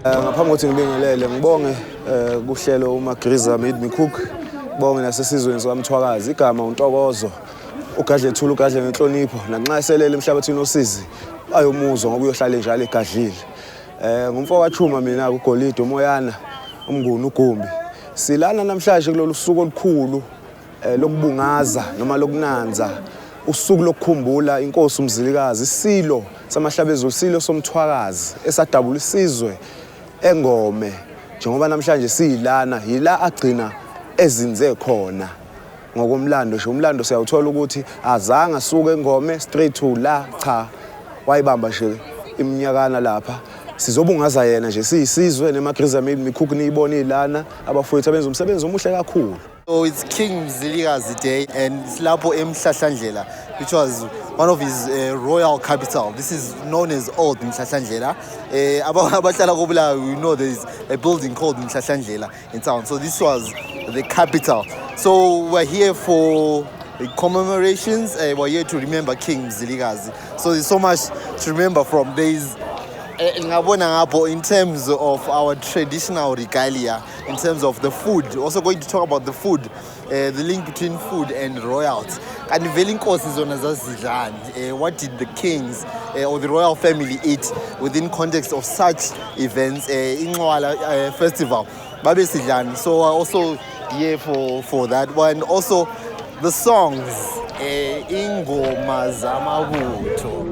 Ngaphambi kokuthi ngibingelele ngibonge kuhlelo Magriza Made Me Cook, bonge nasesizweni sikaMthwakazi igama uNtokozo ugadle ethula ugadle ngenhlonipho nanxa eselele emhlabathini osizi ayomuzwa ngoba uyohlala njalo egadlile. Ngumfowachuma mina uGolide uMoyana umnguni uGumbi. Silana namhlanje kulolu suku olukhulu lokubungaza noma lokunanza usuku lokukhumbula inkosi uMzilikazi, isilo samahlabezulu, isilo soMthwakazi esadabula isizwe engome. Njengoba namhlanje siyilana yila agcina ezinze khona ngokomlando nje. Umlando siyawuthola ukuthi azange asuke engome straight to la, cha, wayibamba nje iminyakana lapha. Sizobungaza yena nje siyisizwe neMagriza Made Me Cook niyibona ilana abafowethu abenza umsebenzi omuhle kakhulu. So it's King Mzilikazi Day and it's lapho Mhlahlandlela, which was one of his royal capital. This is known as Old Mhlahlandlela. We know there is a building called Mhlahlandlela in town. So this was the capital. So we're here for commemorations. We're here to remember King Mzilikazi. So there's so much to remember from days. In terms of our traditional regalia, in terms of the food, also going to talk about the food, the link between food and royalty. And what did the kings or the royal family eat within context of such events? Festival, so also here for that one. Also the songs, Ingoma Zamabutho.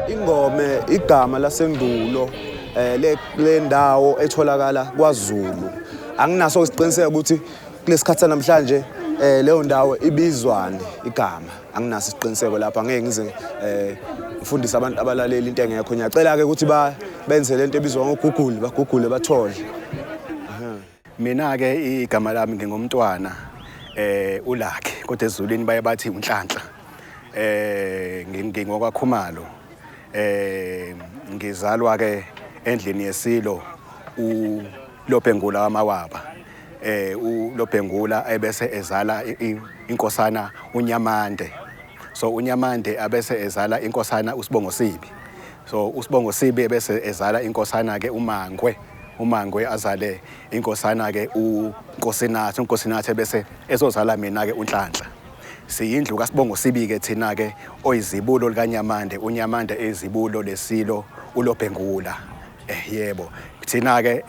Ingome igama lasendulo le ndawo etholakala kwaZulu. Anginaso isiqiniseko ukuthi kulesikhathi namhlanje leyo ndawo ibizwani igama. Anginaso isiqiniseko lapha, ngeke ngize ngifundise abantu abalalela into engekho. Ngiyacela ke ukuthi benze lento ebizwa ngoGoogle, bagoogle bathole. Mina ke igama lami ngingumntwana uLakhi, kodwa eZulwini baye bathi uNhlanhla. NgingokwaKhumalo. Ngizalwa ke endlini yesilo uLobhengula wamaWaba. uLobhengula ebese ezala inkosana uNyamande. So uNyamande abese ezala inkosana uSibongosibi. So uSibongosibi ebese ezala inkosana ke uMangwe. uMangwe azale inkosana ke uNkosinathi. uNkosinathi bese ezozala mina ke uNhlanhla. siyindlu kaSibongo Sibike thina ke oyizibulo likaNyamande uNyamande ezibulo lesilo uLobhengula yebo thina ke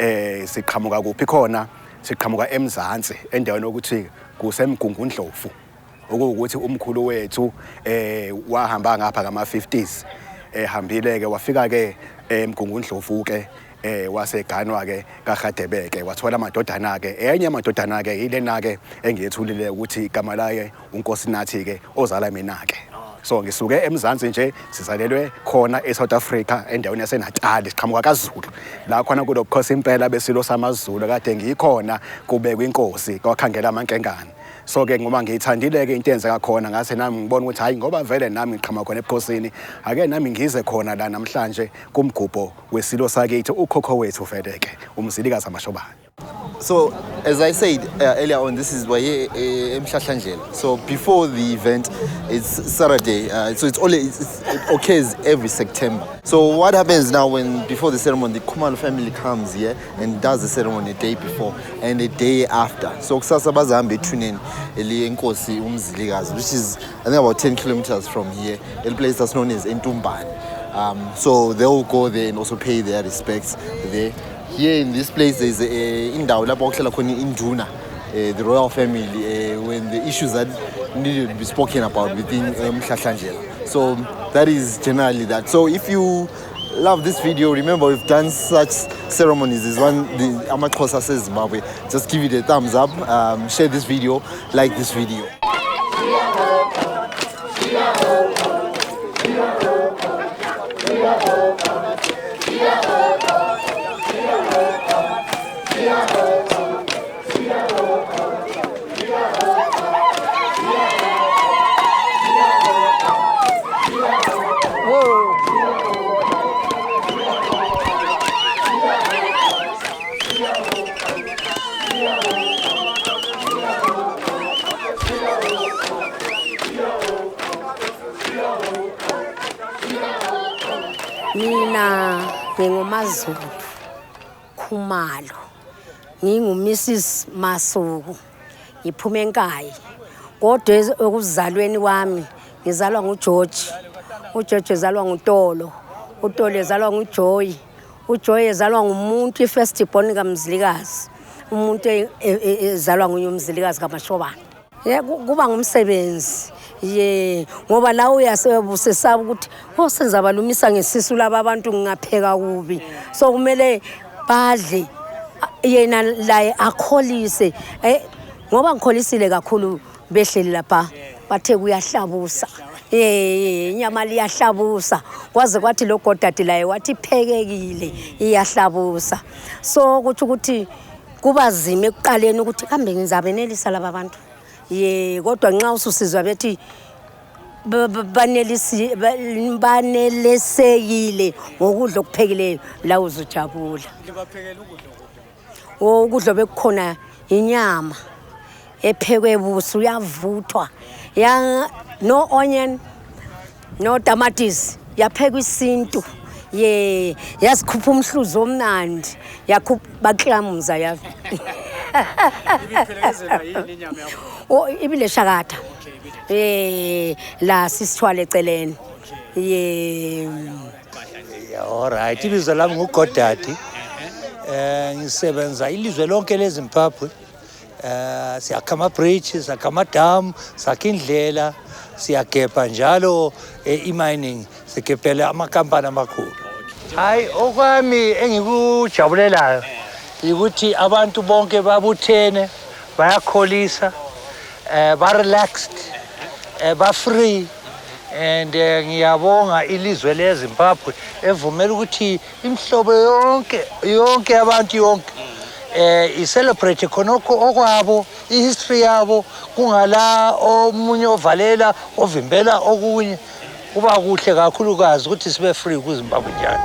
siqhamuka kuphi khona siqhamuka eMzansi endaweni ukuthi kuseMgungundlovu ukuthi umkhulu wethu wahamba ngapha ngama-50s ehambile ke wafika ke eMgungundlovu ke waseganwa ke kaHadebeke wathola amadodana ke enye amadodana ke yilena ke engiyethulile ukuthi igama laye uNkosinathi ke ozala mina ke so ngisuke eMzansi nje sizalelwe khona eSouth Africa endaweni yaseNatal siqhamuka kaZulu la khona kulobukhosi impela besilo samaZulu kade ngikhona kubekwa inkosi kwakhangela amankengane so ke ngoba ngiyithandile ke into enzeka khona ngase nami ngibona ukuthi hayi ngoba vele nami ngiqhama khona ebukhosini ake nami ngize khona la namhlanje kumgubho wesilo sakithi ukhokho wethu vele ke uMzilikazi amashobane. So, as I said earlier on, this is Mhlahlandlela. So, before the event, it's Saturday. So, it occurs every September. So, what happens now before the ceremony, the Kumalo family comes here and does the ceremony the day before and the day after. So, Kusasa tune in Enkosi Mzilikazi, which is, I think, about 10 kilometers from here. A place that's known as Entumbane. So, they'll go there and also pay their respects there. Here in this place, there's indawo lapho okuhlala khona induna, the royal family, when the issues that needed to be spoken about within Mhlahlandlela. So that is generally that. So if you love this video, remember we've done such ceremonies. This one, the Amaxhosa says Zimbabwe. Just give it a thumbs up, share this video, like this video. Mina nginguMaZulu Khumalo nginguMrs Masuku ngiphume eNkayi kodwa ekuzalweni kwami ngizalwa nguGeorge uGeorge ezalwa nguTolo uTolo ezalwa nguJoy uJoy ezalwa ngumuntu ifirst born kaMzilikazi umuntu ezalwa nguMzilikazi kaMashobane kuba ngumsebenzi ngoba la uyasebusesaba ukuthi osenza abalumisa ngesisu laba abantu ngingapheka kubi so kumele badle yena la akholise ngoba ngikholisile kakhulu behleli lapha bathe kuyahlabusa inyama liyahlabusa kwaze kwathi lo godade laye wathi phekekile iyahlabusa so ukuthi kuba zima ekuqaleni ukuthi kambe ngizabenelisa laba abantu kodwa nxa ususizwa bethi banelisekile ngokudla okuphekileyo la uzujabula ukudla bekukhona inyama ephekwe busu uyavuthwa no onion no tomatoes yaphekwa isintu yasikhupha umhluzi omnandi yakhupha baklamza ya ibile shakata la sisithwale eceleni alright ibizo lami nguGodadi ngisebenza ilizwe lonke leZimbabwe siyakha ama-bridge sakha ama-dam sakha indlela siyagebha njalo i-mining sigebhela amakampani amakhulu hayi okwami engikujabulelayo ukuthi abantu bonke babuthene bayakholisa ba-relaxed ba-free and ngiyabonga ilizwe leZimbabwe evumela ukuthi imihlobo yonke abantu yonke i-celebrate khonokho okwabo i-history yabo kungala omunye ovalela ovimbela okunye kuba kuhle kakhulukazi ukuthi sibe free kuZimbabwe njalo.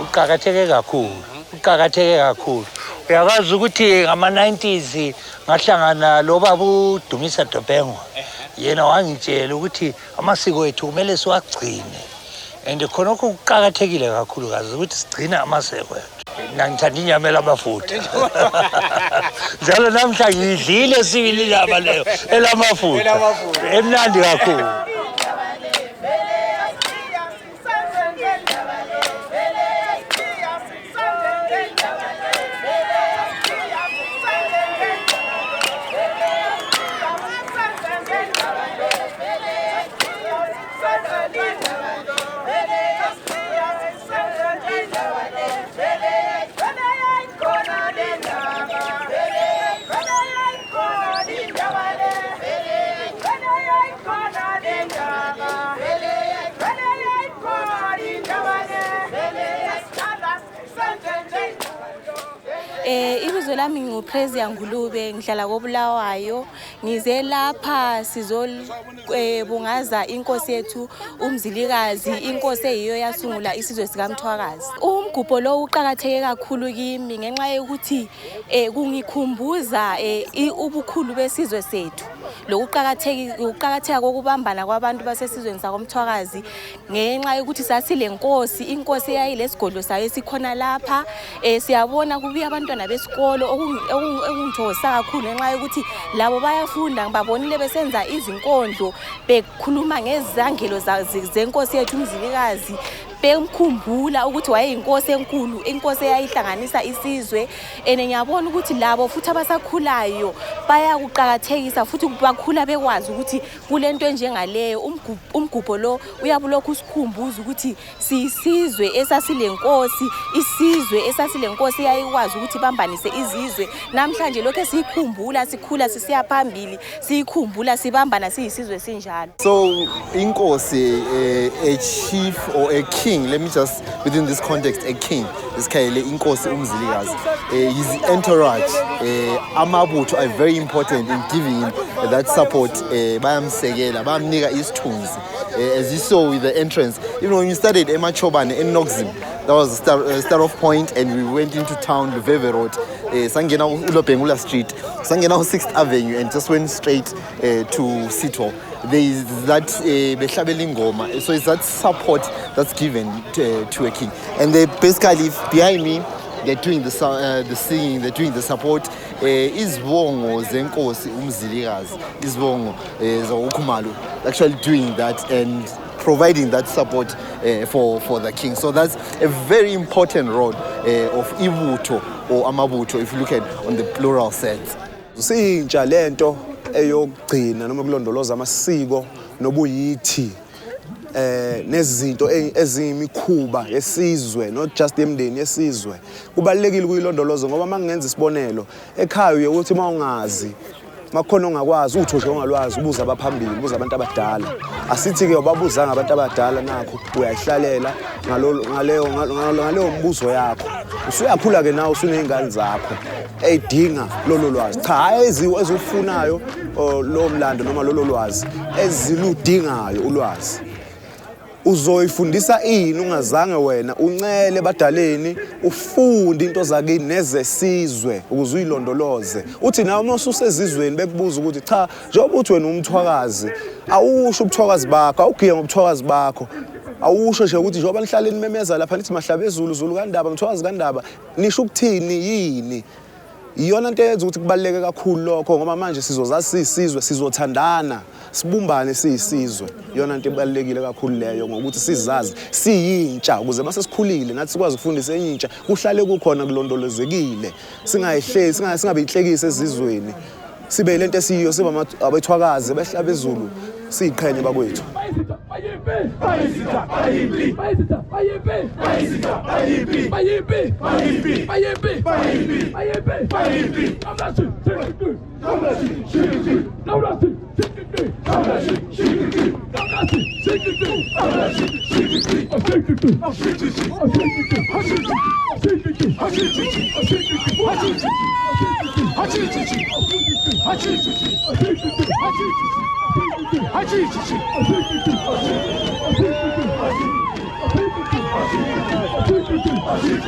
Uqakatheke kakhulu. Uyakwazi ukuthi ngama-90s ngahlangana lo baba uDumisa Dobengwa. Yena wangitshela ukuthi amasiko ethu kumele siwagcine. And khonokho kuqakathekile kakhulukazi ukuthi sigcine amasiko ethu. Ngithanda inyama elamafutha. Njalo namhla ngidlile sibili inyama leyo elamafutha. Emnandi kakhulu. Ibizo lami nguPrezi Ngulube, ngihlala koBulawayo. Ngize lapha sizobungaza inkosi yethu uMzilikazi, inkosi eyiyo yasungula isizwe sika Mthwakazi. Umgubho lo uqakatheke kakhulu kimi ngenxa yokuthi kungikhumbuza ubukhulu besizwe sethu. Lokuqakatheka kokubambana kwabantu basesizweni sakoMthwakazi ngenxa yokuthi sasile inkosi eyayilesigodlo sayo esikhona lapha. Siyabona kubuya abantwana besikolo okungithokoza kakhulu ngenxa yokuthi labo bayafunda, ngibabonile besenza izinkondlo bekhuluma ngezangelo zenkosi yethu uMzilikazi, bemkhumbula ukuthi wayeyinkosi enkulu, inkosi eyayihlanganisa isizwe. Ngiyabona ukuthi labo futhi abasakhulayo bayakuqakathekisa futhi bakhula bekwazi ukuthi kulento enjengaleyo. Umgubho lo uyabulokhu usikhumbuza ukuthi siyisizwe esasilenkosi, isizwe esasilenkosi eyayikwazi ukuthi bambanise izizwe. Namhlanje lokho esiyikhumbula, sikhula sisiya phambili, siyikhumbula sibambana siyisizwe sinjalo. So inkosi, a chief or a king, let me just within this context, a king is Kayele inkosi uMzilikazi. His entourage, amabutho are very important in giving him that support. Bayamsekela, bayamnika isithunzi. As you saw with the entrance, even when you started Emachobane in Noxim, that was the start off point, and we went into town, Luveve Road, Sangena Ulopengula Street, Sangena 6th Avenue, and just went straight to Sito. There is that Beshabelingoma, so it's that support that's given to a king. And they basically behind me, they're doing the singing, they're doing the support. Izibongo zenkosi uMzilikazi, izibongo zokumalu, actually doing that and providing that support for the king. So that's a very important role of ibutho or amabutho if you look at on the plural sense. Siyintsha lento eyogcina noma kulondoloza amasiko nobuyithi nezinto eziyimikhuba yesizwe, not just emndeni yesizwe. Kubalekile ukuyilondoloza ngoba mangenza isibonelo ekhaya uye uthi mawungazi makhona ongakwazi utho nje ongalwazi ubuza abaphambili, ubuza abantu abadala. Asithi ke ubabuza ngabantu abadala nakho uyayihlalela ngaleyo mbuzo yakho. Usuyakhula ke nawe usunezingane zakho eyidinga lolo lwazi. Cha ezifunayo lo mlando noma lolo lwazi eziludingayo ulwazi. Uzoyifundisa ini ungazange wena uncele badaleni ufunde into zakini nezesizwe ukuze uyilondoloze. Uthi nawe uma ususezizweni bekubuza ukuthi cha njengoba uthi wena uMthwakazi awusho ubuthwakazi bakho, awugiye ngobuthwakazi bakho. Awusho nje ukuthi njengoba nihlale nimemeza lapha nithi Mahlabezulu Zulu kaNdaba Mthwakazi kaNdaba nisho ukuthini yini. Iyona into eyenza ukuthi kubaleke kakhulu lokho ngoba manje sizozazi sisizwe, sizothandana, sibumbane siyisizwe. Iyona into ebalekile kakhulu leyo ngokuthi sizazi siyintsha ukuze mase sikhulile nathi sikwazi ukufundisa enye intsha kuhlale kukhona kulondolozekile. Singayihleki, singabe inhlekisa ezizweni. Sibe lento esiyo siba abethwakazi behlabezulu siyiqhenye bakwethu. Hayi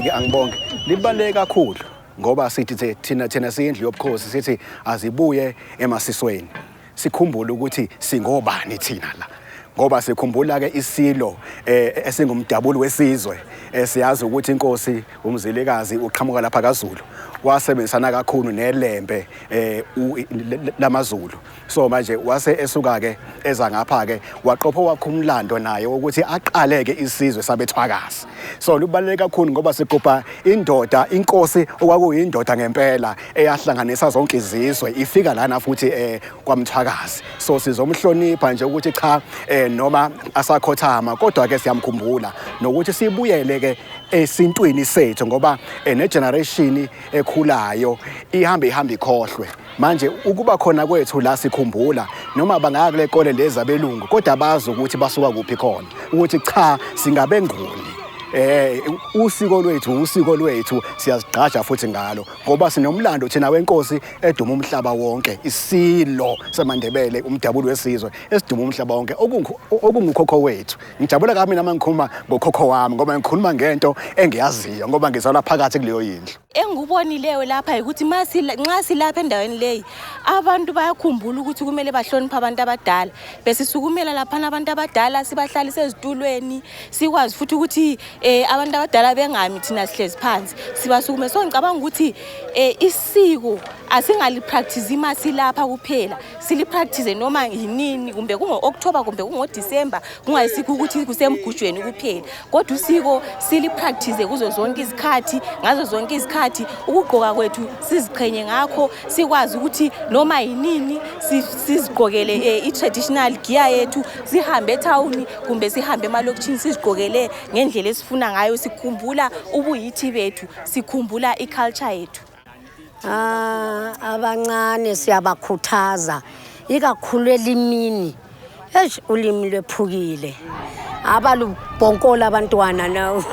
ke angibonge libaleke kakhulu ngoba sithi thina siyindlu yobukhosi sithi azibuye emasisweni sikhumbule ukuthi singobani thina la ngoba sikhumbula ke isilo esingumdabulo wesizwe siyazi ukuthi inkosi uMzilikazi uqhamuka lapha kaZulu wasebenzisana kakhulu nelembe lamaZulu so manje wase esuka ke eza ngapha ke waqopha wakhe umlando naye ukuthi aqaleke isizwe sabeThwakazi so lubaleke kakhulu ngoba sigubha indoda inkosi okwakuyindoda ngempela eyahlanganisa zonke izizwe ifika lana futhi kwaMthwakazi so sizomhlonipha nje ukuthi cha noma asakhothama kodwa ke siyamkhumbula nokuthi sibuyele ke esintwini sethu ngoba negeneration ekhulayo ihamba ikhohlwe manje ukuba khona kwethu la sikhumbula noma bangaka kule kole lezi abelungu kodwa bazi ukuthi basuka kuphi khona ukuthi cha singabe nguni usiko lwethu siyazigqaja futhi ngalo ngoba sinomlando thina wenkosi eduma umhlaba wonke isilo samaNdebele umdabulo wesizwe esiduma umhlaba wonke okungukhokho wethu ngijabula kabi mina mangikhuluma ngokhokho wami ngoba ngikhuluma ngento engiyaziyo ngoba ngizalwa phakathi kuleyo yindlu engubonileyo lapha ukuthi nxa silapha endaweni leyi abantu bayakhumbula ukuthi kumele bahloniphe abantu abadala bese sukumela lapha abantu abadala sibahlalise ezitulweni sikwazi futhi ukuthi abantu abadala bengami thina sihlezi phansi sibasukume so ngicabanga ukuthi isiko asingalipractice masilapha kuphela silipractice noma yinini kumbe kungo-October kumbe kungo-December kungayisikho ukuthi kusemgujweni kuphela kodwa usiko silipractice kuzo zonke izikhathi ngazo zonke izikhathi ukugqoka kwethu siziqhenye ngakho sikwazi ukuthi noma yinini sizigqokele i-traditional gear yethu sihambe etown kumbe sihambe emalokishini sizigqokele ngendlela esifuna ngayo sikhumbula ubuyithi bethu sikhumbula iculture yethu abancane siyabakhuthaza ikakhulu elimini ulimi lwephukile abalubhonkola abantwana nawo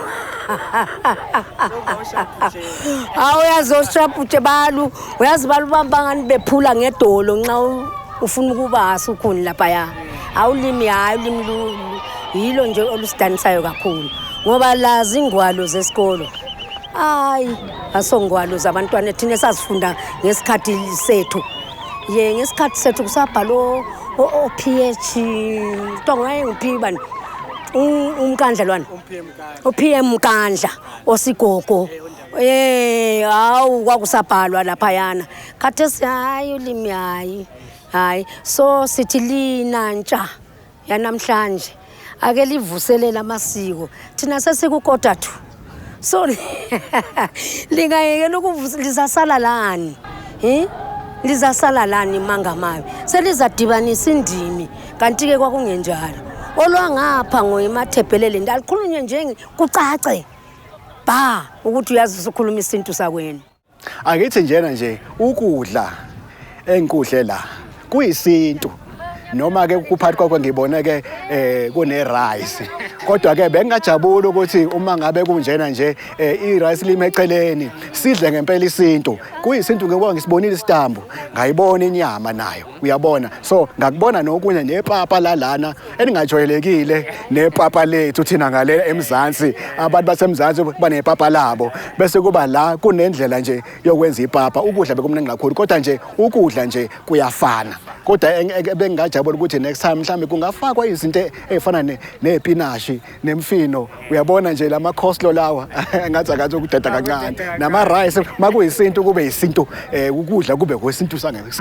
awuyazoshaphuthe balu uyazi balubamba ngani bephula ngedolo nxa ufuna ukubasa ukhuni lapha ya awulimi hayi ulimi yilo nje olusidanisayo kakhulu ngoba lazi ingwalo zesikolo hayi asongwalo zabantwana thina sazifunda ngesikhathi sethu ngesikhathi sethu kusabhalo PH tongaye ngiphi umkandla lwana uPM Mkandla osigogo hawu kwakusabhalwa lapha yana khathesi hayi ulimi hayi so sithi linantsha yanamhlanje ake livuselela amasiko thina sesikukodwa thu so lingayekela ukuvusalisasala lani lizasala lani mangamabi selizadibanisa indimi kanti ke kwakungenjalo olwangapha ngoyimathebhelele ndalikhulunywe nje kucace ba ukuthi uyazi ukukhuluma isintu sakwenu akithi njena nje ukudla enkuhle la kuyisintu noma ke kuphathi kwakho ngibona ke kune rice kodwa ke bengajabula ukuthi uma ngabe kunjena nje irice lime eceleni sidle ngempela isintu kuyisintu ngoba ngisibonile isitambu ngayibona inyama nayo uyabona so ngakubona nokunye nepapa lalana elingajwayelekile nepapa lethu thina ngale eMzansi abantu baseMzansi banepapa labo bese kuba la kunendlela nje yokwenza ipapa ukudla bekumnengi kakhulu kodwa nje ukudla nje kuyafana kodwa bengajabula ukuthi next time mhlambe kungafakwa izinto ezifana nepinashi nemfino uyabona nje lama coleslaw lawa ngathi ukudada kancane nama rice makuyisintu kube isintu ukudla kube kwesintu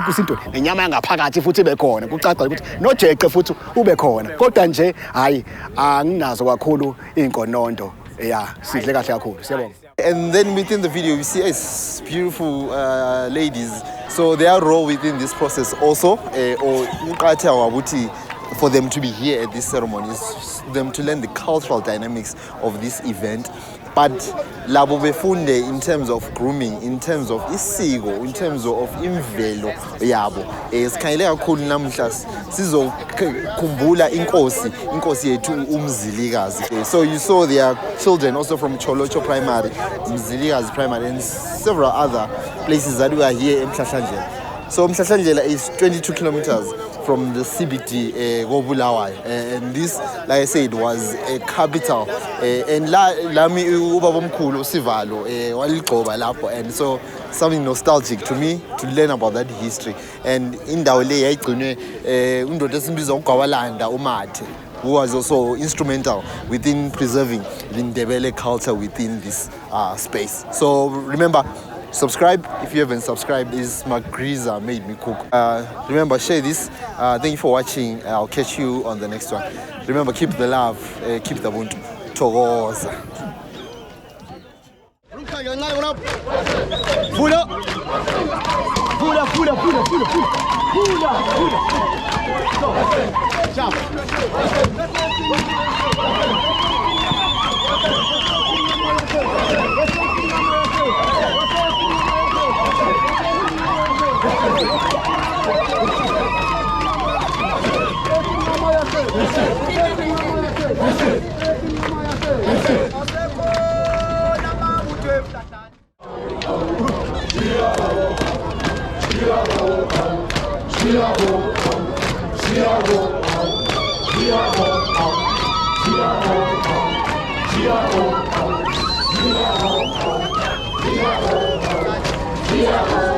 isintu nenyama yangaphakathi futhi ibe khona kucaca ukuthi nojeqe futhi ube khona kodwa nje hayi anginazo kakhulu inkonondo sidle kahle kakhulu siyabonga. And then within the video we see beautiful ladies, so they are role within this process also for them to be here at this ceremony is them to learn the cultural dynamics of this event. But labo befunde in terms of grooming, in terms of isiko, in terms of imvelo yabo. Sikhangele kakhulu namhla sizokhumbula inkosi yethu uMzilikazi. So you saw there are children also from Cholocho Primary, Mzilikazi Primary, and several other places that we are here in Mhlahlandlela. So Mhlahlandlela is 22 kilometers from the CBD Bulawayo, and this, like I said, was a capital. And lami ubabomkhulu Sivalo waligcoba lapho, and so something nostalgic to me to learn about that history. And indawo le yayigcinwe undoda esimbiza uGwawalanda uMathe, who was also instrumental within preserving the Ndebele culture within this space. So remember, subscribe if you haven't subscribed. This is Magriza Made Me Cook. Remember, share this. Thank you for watching. I'll catch you on the next one. Remember, keep the love, keep the buntu. Togoza. Yeah.